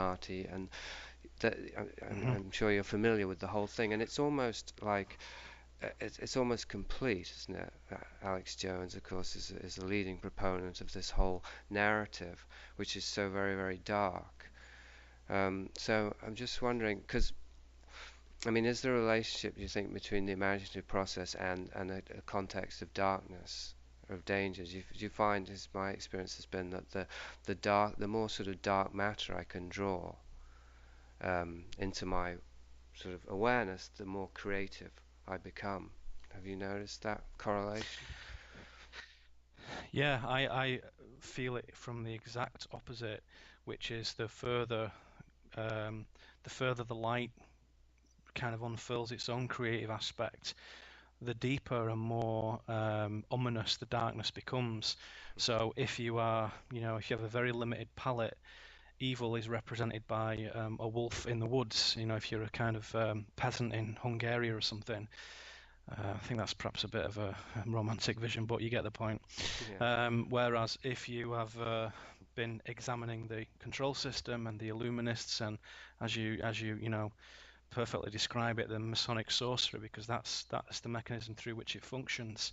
Illuminati, and that, Hmm. I'm sure you're familiar with the whole thing, and it's almost like it's almost complete, isn't it? Alex Jones, of course, is a leading proponent of this whole narrative, which is so very, very dark. So I'm just wondering, because I mean, is there a relationship, do you think, between the imaginative process and a context of darkness, of dangers? Do you find, as my experience has been, that the more sort of dark matter I can draw into my sort of awareness, the more creative I become. Have you noticed that correlation? Yeah, I feel it from the exact opposite, which is um, the further the light kind of unfurls its own creative aspect, the deeper and more ominous the darkness becomes. So if you are, if you have a very limited palette, evil is represented by a wolf in the woods. If you're a kind of peasant in Hungary or something, I think that's perhaps a bit of a romantic vision, but you get the point. Yeah. Whereas if you have been examining the control system and the Illuminists, and as you perfectly describe it, the Masonic sorcery, because that's the mechanism through which it functions,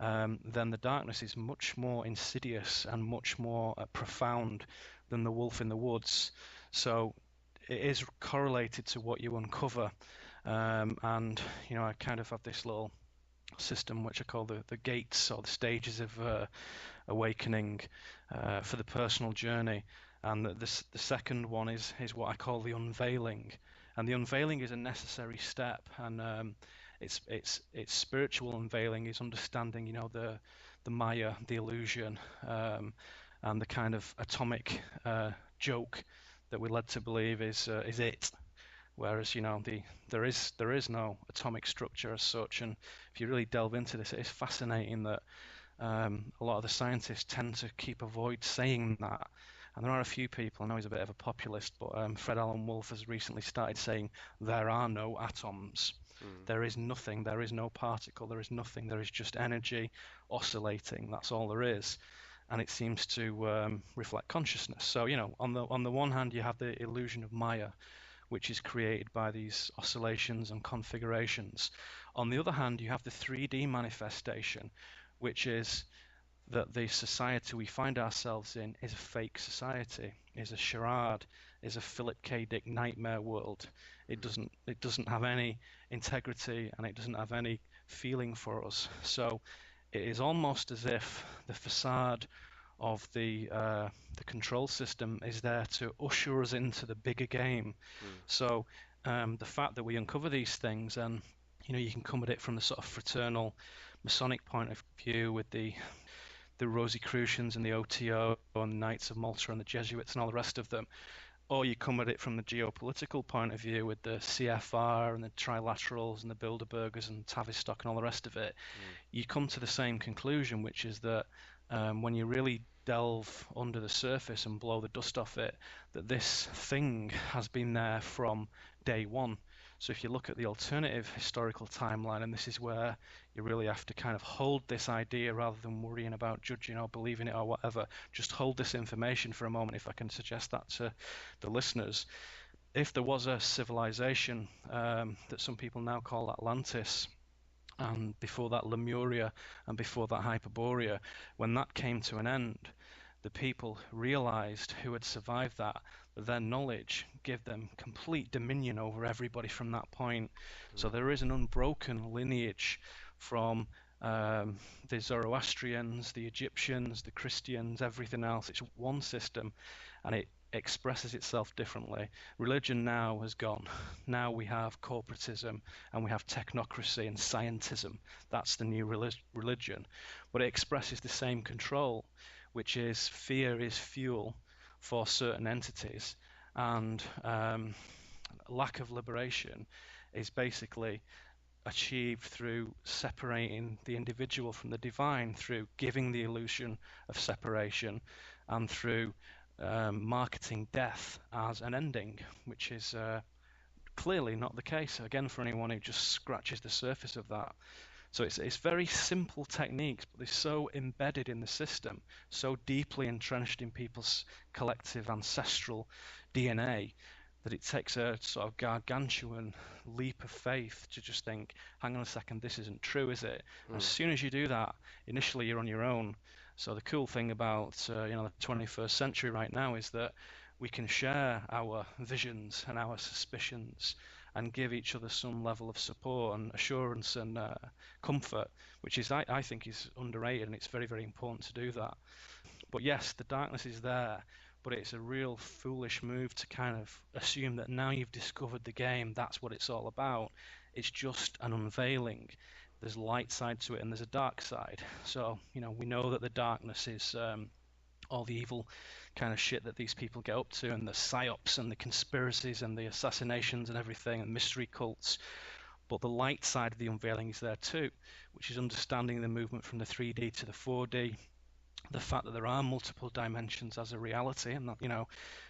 then the darkness is much more insidious and much more profound than the wolf in the woods. So it is correlated to what you uncover. And I kind of have this little system which I call the gates or the stages of awakening for the personal journey. And the second one is what I call the unveiling. And the unveiling is a necessary step, and it's spiritual unveiling is understanding, the Maya, the illusion, and the kind of atomic joke that we're led to believe is it. Whereas, there is no atomic structure as such. And if you really delve into this, it is fascinating that a lot of the scientists tend to keep avoid saying that. And there are a few people, I know he's a bit of a populist, but Fred Alan Wolf has recently started saying there are no atoms. Mm. There is nothing, there is no particle, there is nothing, there is just energy oscillating. That's all there is. And it seems to reflect consciousness. So, on the one hand, you have the illusion of Maya, which is created by these oscillations and configurations. On the other hand, you have the 3D manifestation, which is that the society we find ourselves in is a fake society, is a charade, is a Philip K. Dick nightmare world. It doesn't have any integrity, and it doesn't have any feeling for us. So it is almost as if the facade of the control system is there to usher us into the bigger game. Mm. So the fact that we uncover these things, and you can come at it from the sort of fraternal Masonic point of view with the Rosicrucians and the OTO and the Knights of Malta and the Jesuits and all the rest of them, or you come at it from the geopolitical point of view with the CFR and the Trilaterals and the Bilderbergers and Tavistock and all the rest of it, Mm. you come to the same conclusion, which is that when you really delve under the surface and blow the dust off it, that this thing has been there from day one. So if you look at the alternative historical timeline, and this is where you really have to kind of hold this idea rather than worrying about judging or believing it or whatever, just hold this information for a moment, if I can suggest that to the listeners. If there was a civilization that some people now call Atlantis, and before that Lemuria, and before that Hyperborea, when that came to an end, the people realized who had survived that their knowledge gave them complete dominion over everybody from that point. So Mm. there is an unbroken lineage from the Zoroastrians, the Egyptians, the Christians, everything else. It's one system, and it expresses itself differently. Religion now has gone. Now we have corporatism, and we have technocracy and scientism. That's the new religion. But it expresses the same control, which is fear is fuel for certain entities, and lack of liberation is basically achieved through separating the individual from the divine, through giving the illusion of separation, and through marketing death as an ending, which is clearly not the case, again, for anyone who just scratches the surface of that. So it's very simple techniques, but they're so embedded in the system, so deeply entrenched in people's collective ancestral DNA that it takes a sort of gargantuan leap of faith to just think, hang on a second, this isn't true, is it? And as Mm. soon as you do that, initially you're on your own. So the cool thing about the 21st century right now is that we can share our visions and our suspicions and give each other some level of support and assurance and comfort, which is I think is underrated, and it's very, very important to do that. But yes, the darkness is there, but it's a real foolish move to kind of assume that now you've discovered the game, that's what it's all about. It's just an unveiling. There's light side to it and there's a dark side. So, we know that the darkness is all the evil kind of shit that these people get up to, and the psyops and the conspiracies and the assassinations and everything, and mystery cults. But the light side of the unveiling is there too, which is understanding the movement from the 3D to the 4D, the fact that there are multiple dimensions as a reality, and that,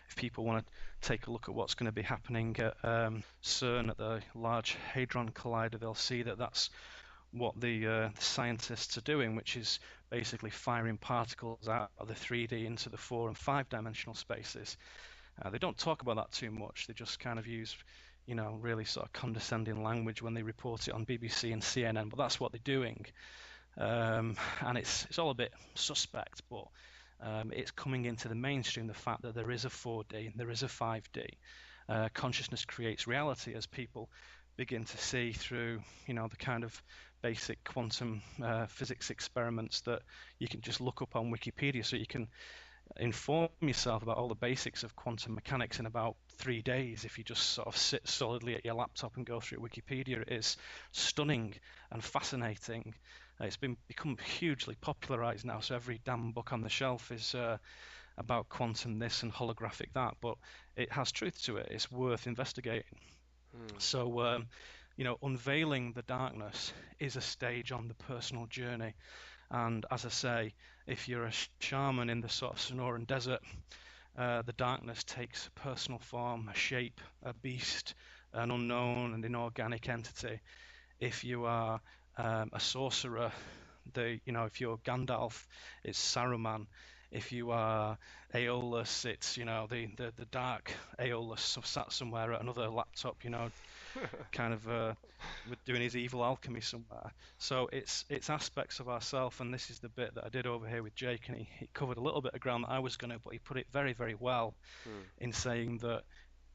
if people want to take a look at what's going to be happening at CERN, at the Large Hadron Collider, they'll see that that's what the scientists are doing, which is basically firing particles out of the 3D into the 4 and 5 dimensional spaces. They don't talk about that too much. They just kind of use, really sort of condescending language when they report it on BBC and CNN, but that's what they're doing. And it's all a bit suspect, but it's coming into the mainstream, the fact that there is a 4D and there is a 5D. Consciousness creates reality as people begin to see through, the kind of basic quantum physics experiments that you can just look up on Wikipedia, so you can inform yourself about all the basics of quantum mechanics in about 3 days if you just sort of sit solidly at your laptop and go through Wikipedia. It is stunning and fascinating. It's become hugely popularized now, so every damn book on the shelf is about quantum this and holographic that, but it has truth to it. It's worth investigating. Mm. So, unveiling the darkness is a stage on the personal journey. And as I say, if you're a shaman in the sort of Sonoran desert, the darkness takes a personal form, a shape, a beast, an unknown and inorganic entity. If you are a sorcerer, if you're Gandalf, it's Saruman. If you are Aeolus, it's the dark Aeolus sat somewhere at another laptop, kind of doing his evil alchemy somewhere. So it's aspects of ourself, and this is the bit that I did over here with Jake, and he covered a little bit of ground that I was going to, but he put it very, very well Mm. in saying that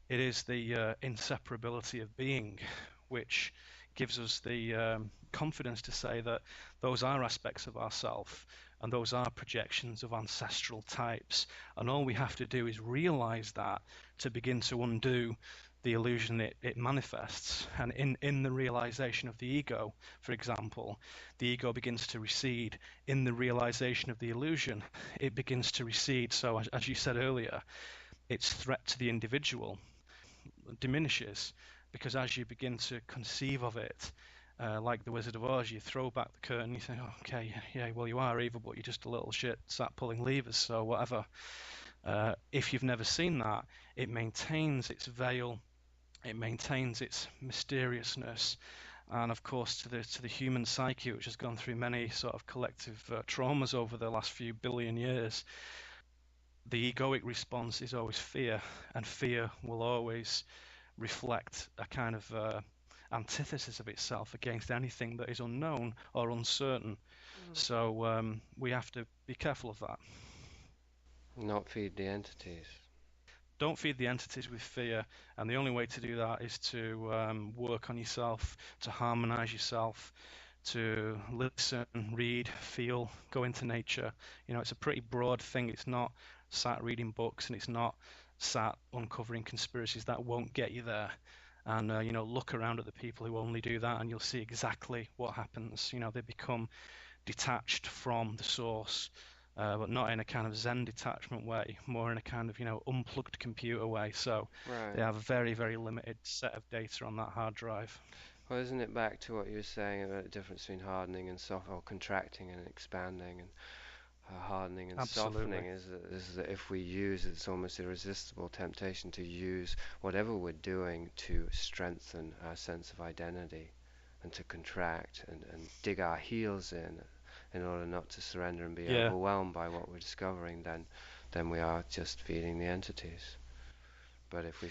it is the inseparability of being, which gives us the confidence to say that those are aspects of ourself and those are projections of ancestral types. And all we have to do is realize that to begin to undo the illusion it manifests. And in the realization of the ego, for example, the ego begins to recede. In the realization of the illusion, it begins to recede. So, as you said earlier, its threat to the individual diminishes, because as you begin to conceive of it, like the Wizard of Oz, you throw back the curtain, you say, oh, okay, yeah, well, you are evil, but you're just a little shit sat pulling levers, so whatever. If you've never seen that, it maintains its veil, it maintains its mysteriousness, and of course to the human psyche, which has gone through many sort of collective traumas over the last few billion years, the egoic response is always fear, and fear will always reflect a kind of antithesis of itself against anything that is unknown or uncertain. So we have to be careful of that. Not feed the entities. Don't feed the entities with fear, and the only way to do that is to work on yourself, to harmonize yourself, to listen, read, feel, go into nature. It's a pretty broad thing. It's not sat reading books, and it's not sat uncovering conspiracies. That won't get you there. And look around at the people who only do that, and you'll see exactly what happens. They become detached from the source, but not in a kind of Zen detachment way, more in a kind of unplugged computer way. So Right. they have a very, very limited set of data on that hard drive. Well, isn't it back to what you were saying about the difference between hardening and or contracting and expanding, and hardening and Absolutely. softening is that if we use, it's almost irresistible temptation to use whatever we're doing to strengthen our sense of identity and to contract and dig our heels in order not to surrender and be Yeah. overwhelmed by what we're discovering, then we are just feeding the entities. But if we